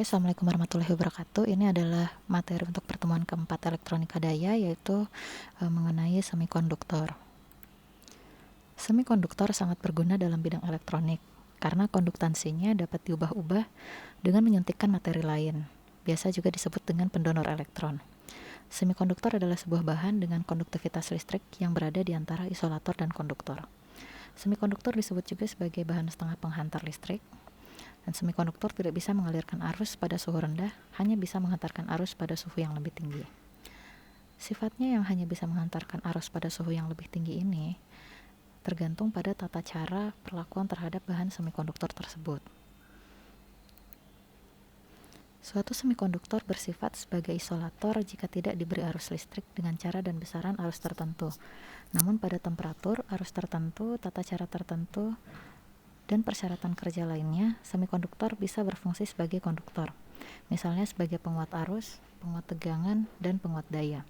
Assalamualaikum warahmatullahi wabarakatuh. Ini adalah materi untuk pertemuan keempat elektronika daya, yaitu mengenai semikonduktor. Semikonduktor sangat berguna dalam bidang elektronik karena konduktansinya dapat diubah-ubah dengan menyuntikkan materi lain. Biasa juga disebut dengan pendonor elektron. Semikonduktor adalah sebuah bahan dengan konduktivitas listrik yang berada di antara isolator dan konduktor. Semikonduktor disebut juga sebagai bahan setengah penghantar listrik. Dan semikonduktor tidak bisa mengalirkan arus pada suhu rendah, hanya bisa menghantarkan arus pada suhu yang lebih tinggi. Sifatnya yang hanya bisa menghantarkan arus pada suhu yang lebih tinggi ini tergantung pada tata cara perlakuan terhadap bahan semikonduktor tersebut. Suatu semikonduktor bersifat sebagai isolator jika tidak diberi arus listrik dengan cara dan besaran arus tertentu. Namun pada temperatur, arus tertentu, tata cara tertentu, dan persyaratan kerja lainnya, semikonduktor bisa berfungsi sebagai konduktor, misalnya sebagai penguat arus, penguat tegangan, dan penguat daya.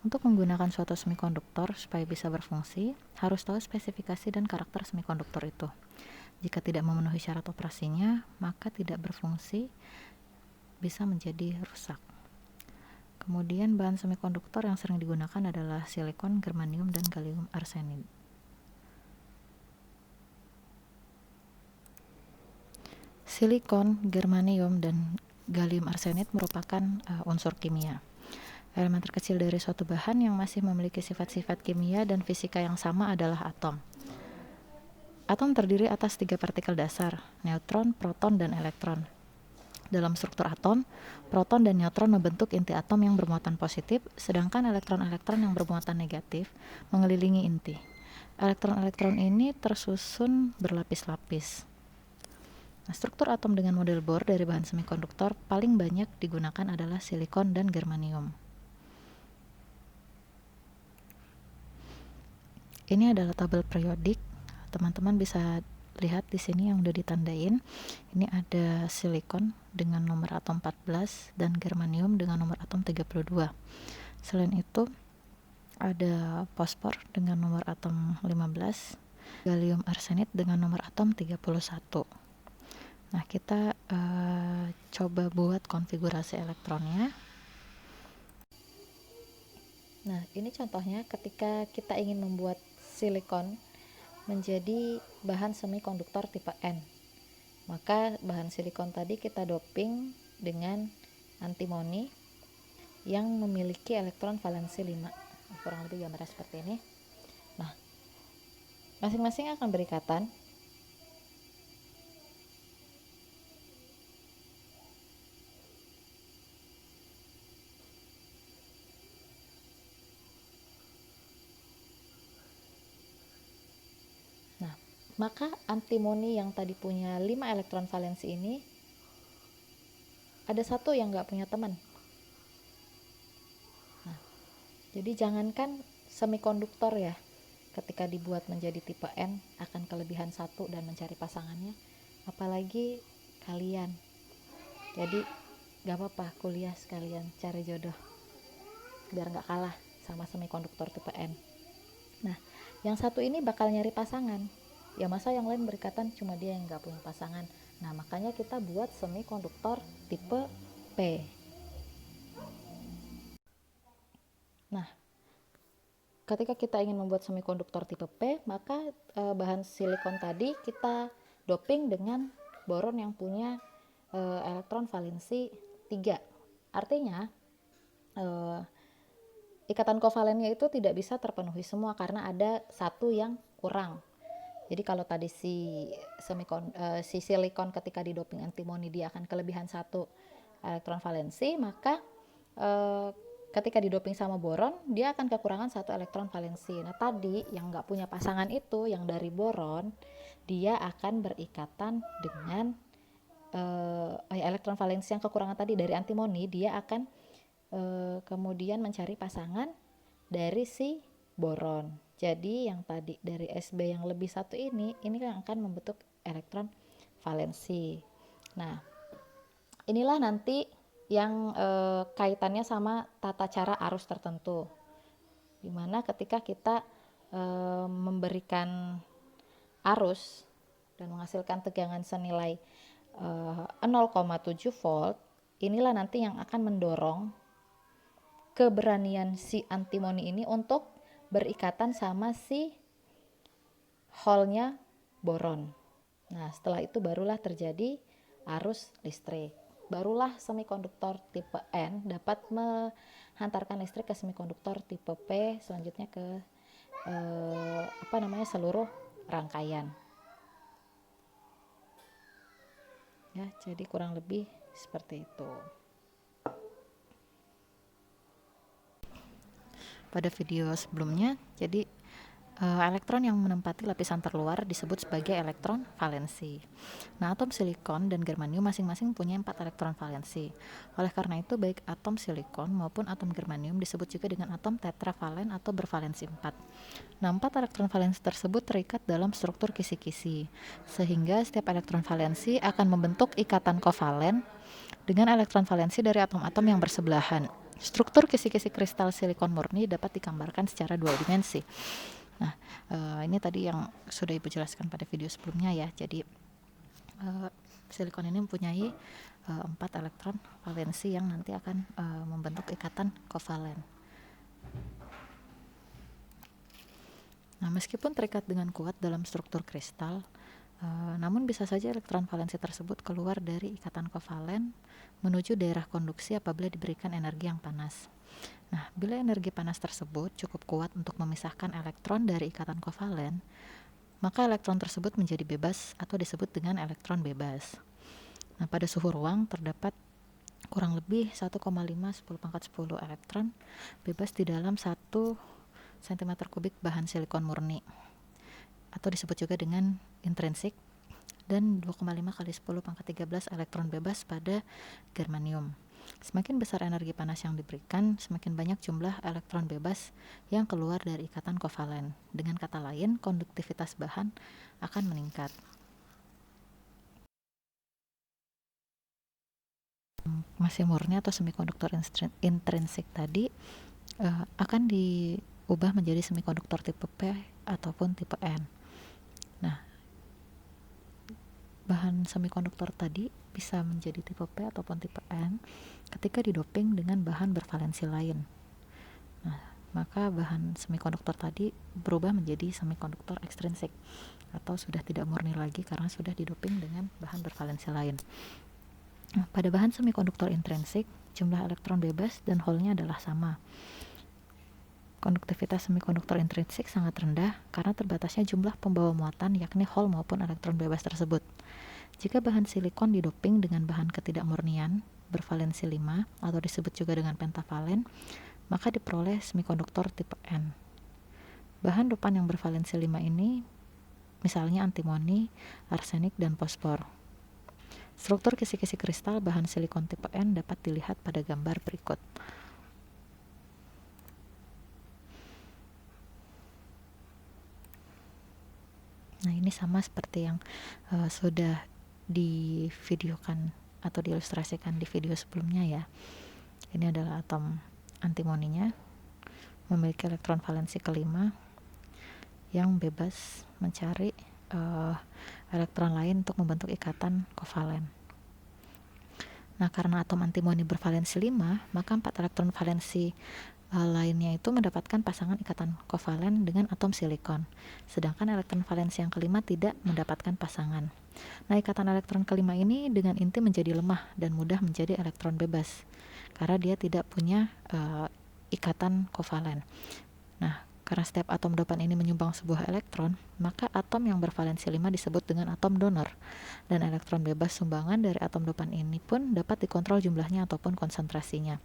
Untuk menggunakan suatu semikonduktor supaya bisa berfungsi, harus tahu spesifikasi dan karakter semikonduktor itu. Jika tidak memenuhi syarat operasinya, maka tidak berfungsi, bisa menjadi rusak. Kemudian bahan semikonduktor yang sering digunakan adalah silikon, germanium, dan gallium arsenide. Silikon, germanium, dan gallium arsenide merupakan unsur kimia. Elemen terkecil dari suatu bahan yang masih memiliki sifat-sifat kimia dan fisika yang sama adalah atom. Atom terdiri atas 3 partikel dasar, neutron, proton, dan elektron. Dalam struktur atom, proton dan neutron membentuk inti atom yang bermuatan positif, sedangkan elektron-elektron yang bermuatan negatif mengelilingi inti. Elektron-elektron ini tersusun berlapis-lapis. Nah, struktur atom dengan model Bohr dari bahan semikonduktor paling banyak digunakan adalah silikon dan germanium. Ini adalah tabel periodik. Teman-teman bisa lihat di sini yang udah ditandain. Ini ada silikon dengan nomor atom 14 dan germanium dengan nomor atom 32. Selain itu, ada fosfor dengan nomor atom 15, gallium arsenide dengan nomor atom 31. Nah, kita coba buat konfigurasi elektronnya. Nah, ini contohnya ketika kita ingin membuat silikon menjadi bahan semikonduktor tipe N. Maka bahan silikon tadi kita doping dengan antimoni yang memiliki elektron valensi 5. Kurang lebih gambarnya seperti ini. Nah, masing-masing akan berikatan. Nah, maka antimoni yang tadi punya 5 elektron valensi ini ada satu yang nggak punya teman. Nah, jadi jangankan semikonduktor ya, ketika dibuat menjadi tipe N akan kelebihan satu dan mencari pasangannya, apalagi kalian. Jadi gak apa-apa kuliah sekalian cari jodoh biar gak kalah sama semikonduktor tipe N. Nah, yang satu ini bakal nyari pasangan ya, masa yang lain berikatan cuma dia yang gak punya pasangan. Nah, makanya kita buat semikonduktor tipe P. Nah, ketika kita ingin membuat semikonduktor tipe P, maka bahan silikon tadi kita doping dengan boron yang punya elektron valensi 3. Artinya ikatan kovalennya itu tidak bisa terpenuhi semua karena ada satu yang kurang. Jadi kalau tadi si silikon ketika didoping antimoni dia akan kelebihan satu elektron valensi, maka ketika didoping sama boron dia akan kekurangan satu elektron valensi. Nah, tadi yang nggak punya pasangan itu yang dari boron dia akan berikatan dengan elektron valensi yang kekurangan tadi dari antimoni, dia akan kemudian mencari pasangan dari si boron. Jadi yang tadi dari SB yang lebih satu ini yang akan membentuk elektron valensi. Nah, inilah nanti yang kaitannya sama tata cara arus tertentu, dimana ketika kita memberikan arus dan menghasilkan tegangan senilai 0,7 volt, inilah nanti yang akan mendorong keberanian si antimoni ini untuk berikatan sama si holnya boron. Nah, setelah itu barulah terjadi arus listrik. Barulah semikonduktor tipe N dapat menghantarkan listrik ke semikonduktor tipe P, selanjutnya ke seluruh rangkaian. Ya, jadi kurang lebih seperti itu. Pada video sebelumnya, jadi elektron yang menempati lapisan terluar disebut sebagai elektron valensi. Nah, atom silikon dan germanium masing-masing punya 4 elektron valensi. Oleh karena itu, baik atom silikon maupun atom germanium disebut juga dengan atom tetravalen atau bervalensi 4. Nah, 4 elektron valensi tersebut terikat dalam struktur kisi-kisi, sehingga setiap elektron valensi akan membentuk ikatan kovalen dengan elektron valensi dari atom-atom yang bersebelahan. Struktur kisi-kisi kristal silikon murni dapat digambarkan secara 2 dimensi. Nah, ini tadi yang sudah Ibu jelaskan pada video sebelumnya ya. Jadi silikon ini mempunyai 4 elektron valensi yang nanti akan membentuk ikatan kovalen. Nah, meskipun terikat dengan kuat dalam struktur kristal, namun bisa saja elektron valensi tersebut keluar dari ikatan kovalen menuju daerah konduksi apabila diberikan energi yang panas. Nah, bila energi panas tersebut cukup kuat untuk memisahkan elektron dari ikatan kovalen, maka elektron tersebut menjadi bebas atau disebut dengan elektron bebas. Nah, pada suhu ruang terdapat kurang lebih 1,5 10⁻10 elektron bebas di dalam 1 cm kubik bahan silikon murni, atau disebut juga dengan intrinsik, dan 2,5 kali 10⁻13 elektron bebas pada germanium. Semakin besar energi panas yang diberikan, semakin banyak jumlah elektron bebas yang keluar dari ikatan kovalen. Dengan kata lain, konduktivitas bahan akan meningkat. Masih murni atau semikonduktor intrinsik tadi akan diubah menjadi semikonduktor tipe P ataupun tipe N. Nah, bahan semikonduktor tadi bisa menjadi tipe P ataupun tipe N ketika didoping dengan bahan bervalensi lain. Nah, maka bahan semikonduktor tadi berubah menjadi semikonduktor ekstrinsik atau sudah tidak murni lagi karena sudah didoping dengan bahan bervalensi lain. Nah, pada bahan semikonduktor intrinsik, jumlah elektron bebas dan holnya adalah sama. Konduktivitas semikonduktor intrinsik sangat rendah karena terbatasnya jumlah pembawa muatan yakni hol maupun elektron bebas tersebut. Jika bahan silikon didoping dengan bahan ketidakmurnian bervalensi 5 atau disebut juga dengan pentavalen, maka diperoleh semikonduktor tipe N. Bahan dopan yang bervalensi 5 ini misalnya antimoni, arsenik, dan fosfor. Struktur kisi-kisi kristal bahan silikon tipe N dapat dilihat pada gambar berikut. Nah, ini sama seperti yang sudah divideokan atau diilustrasikan di video sebelumnya ya. Ini adalah atom antimoninya, memiliki elektron valensi kelima yang bebas mencari elektron lain untuk membentuk ikatan kovalen. Nah, karena atom antimoni bervalensi 5, maka 4 elektron valensi lainnya itu mendapatkan pasangan ikatan kovalen dengan atom silikon, sedangkan elektron valensi yang kelima tidak mendapatkan pasangan. Nah, ikatan elektron kelima ini dengan inti menjadi lemah dan mudah menjadi elektron bebas karena dia tidak punya ikatan kovalen. Nah, karena setiap atom dopan ini menyumbang sebuah elektron, maka atom yang bervalensi 5 disebut dengan atom donor, dan elektron bebas sumbangan dari atom dopan ini pun dapat dikontrol jumlahnya ataupun konsentrasinya.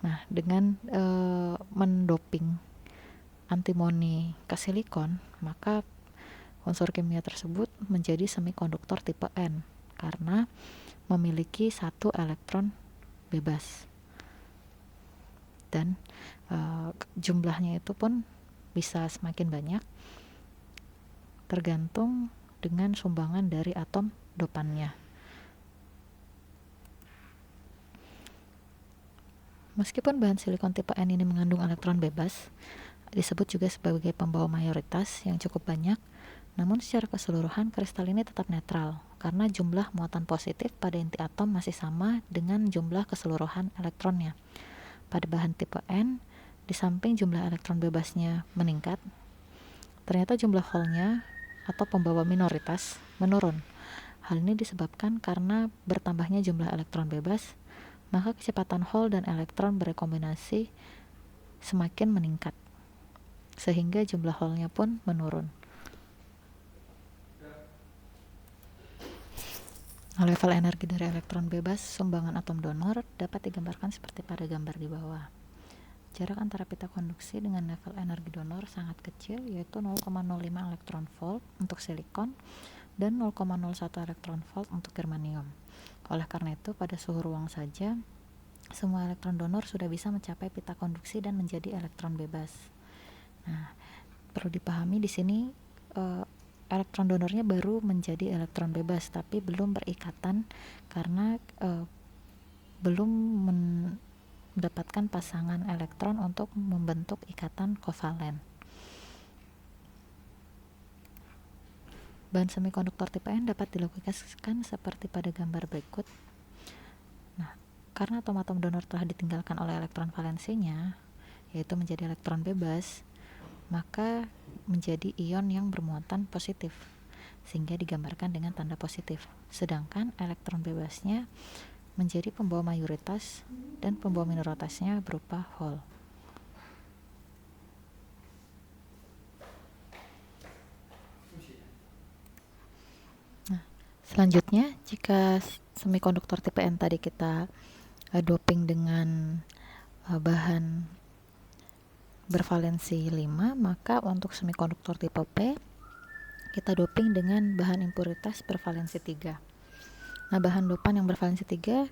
Nah, dengan mendoping antimoni ke silikon, maka unsur kimia tersebut menjadi semikonduktor tipe N karena memiliki 1 elektron bebas, dan jumlahnya itu pun bisa semakin banyak tergantung dengan sumbangan dari atom dopannya. Meskipun bahan silikon tipe N ini mengandung elektron bebas, disebut juga sebagai pembawa mayoritas yang cukup banyak, namun secara keseluruhan kristal ini tetap netral karena jumlah muatan positif pada inti atom masih sama dengan jumlah keseluruhan elektronnya. Pada bahan tipe N, di samping jumlah elektron bebasnya meningkat, ternyata jumlah holnya atau pembawa minoritas menurun. Hal ini disebabkan karena bertambahnya jumlah elektron bebas, maka kecepatan hol dan elektron berekombinasi semakin meningkat, sehingga jumlah holnya pun menurun. Level energi dari elektron bebas sumbangan atom donor dapat digambarkan seperti pada gambar di bawah. Jarak antara pita konduksi dengan level energi donor sangat kecil, yaitu 0,05 elektron volt untuk silikon dan 0,01 elektron volt untuk germanium. Oleh karena itu, pada suhu ruang saja, semua elektron donor sudah bisa mencapai pita konduksi dan menjadi elektron bebas. Nah, perlu dipahami di sini elektron donornya baru menjadi elektron bebas, tapi belum berikatan karena belum mendapatkan pasangan elektron untuk membentuk ikatan kovalen. Bahan semikonduktor tipe N dapat dilukiskan seperti pada gambar berikut. Nah, karena atom-atom donor telah ditinggalkan oleh elektron valensinya, yaitu menjadi elektron bebas, maka menjadi ion yang bermuatan positif, sehingga digambarkan dengan tanda positif. Sedangkan elektron bebasnya menjadi pembawa mayoritas dan pembawa minoritasnya berupa hol. Nah, selanjutnya, jika semikonduktor tipe N tadi kita doping dengan bahan bervalensi 5, maka untuk semikonduktor tipe P kita doping dengan bahan impuritas bervalensi 3. Nah, bahan dopan yang bervalensi 3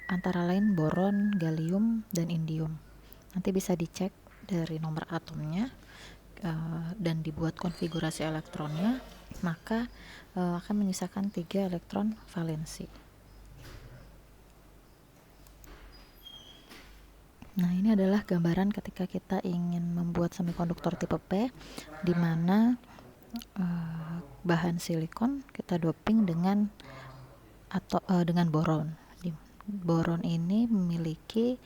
antara lain boron, gallium, dan indium. Nanti bisa dicek dari nomor atomnya dan dibuat konfigurasi elektronnya, maka akan menyisakan 3 elektron valensi. Nah, ini adalah gambaran ketika kita ingin membuat semikonduktor tipe P, di mana bahan silikon kita doping dengan boron. Boron ini memiliki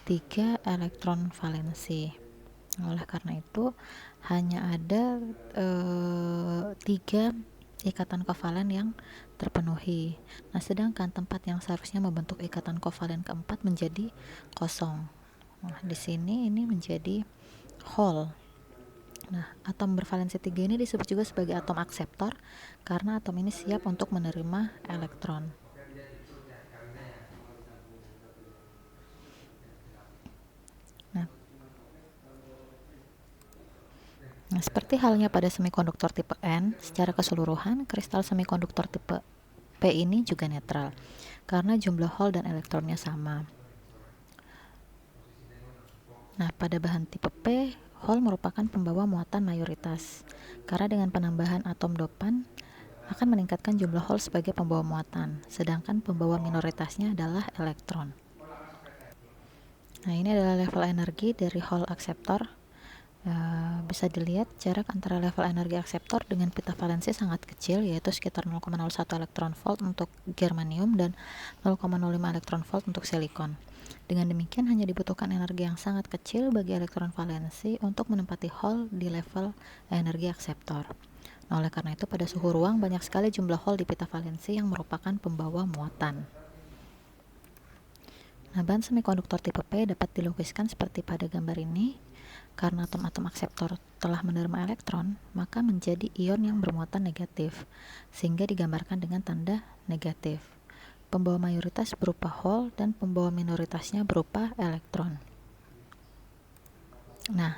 3 elektron valensi. Oleh karena itu, hanya ada 3 ikatan kovalen yang terpenuhi. Nah, sedangkan tempat yang seharusnya membentuk ikatan kovalen keempat menjadi kosong. Nah, di sini ini menjadi hol. Nah, atom bervalensi 3 ini disebut juga sebagai atom akseptor karena atom ini siap untuk menerima elektron. Nah, seperti halnya pada semikonduktor tipe N, secara keseluruhan kristal semikonduktor tipe P ini juga netral karena jumlah hol dan elektronnya sama. Nah, pada bahan tipe P, hol merupakan pembawa muatan mayoritas, karena dengan penambahan atom dopan akan meningkatkan jumlah hol sebagai pembawa muatan, sedangkan pembawa minoritasnya adalah elektron. Nah, ini adalah level energi dari hol akseptor. Bisa dilihat jarak antara level energi akseptor dengan pita valensi sangat kecil, yaitu sekitar 0,01 elektron volt untuk germanium dan 0,05 elektron volt untuk silikon. Dengan demikian, hanya dibutuhkan energi yang sangat kecil bagi elektron valensi untuk menempati hol di level energi akseptor. Nah, oleh karena itu, pada suhu ruang banyak sekali jumlah hol di pita valensi yang merupakan pembawa muatan. Nah, bahan semikonduktor tipe P dapat dilukiskan seperti pada gambar ini. Karena atom-atom akseptor telah menerima elektron, maka menjadi ion yang bermuatan negatif, sehingga digambarkan dengan tanda negatif. Pembawa mayoritas berupa hol dan pembawa minoritasnya berupa elektron. Nah,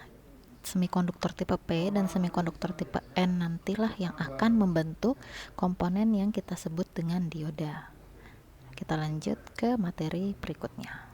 semikonduktor tipe P dan semikonduktor tipe N nantilah yang akan membentuk komponen yang kita sebut dengan dioda. Kita lanjut ke materi berikutnya.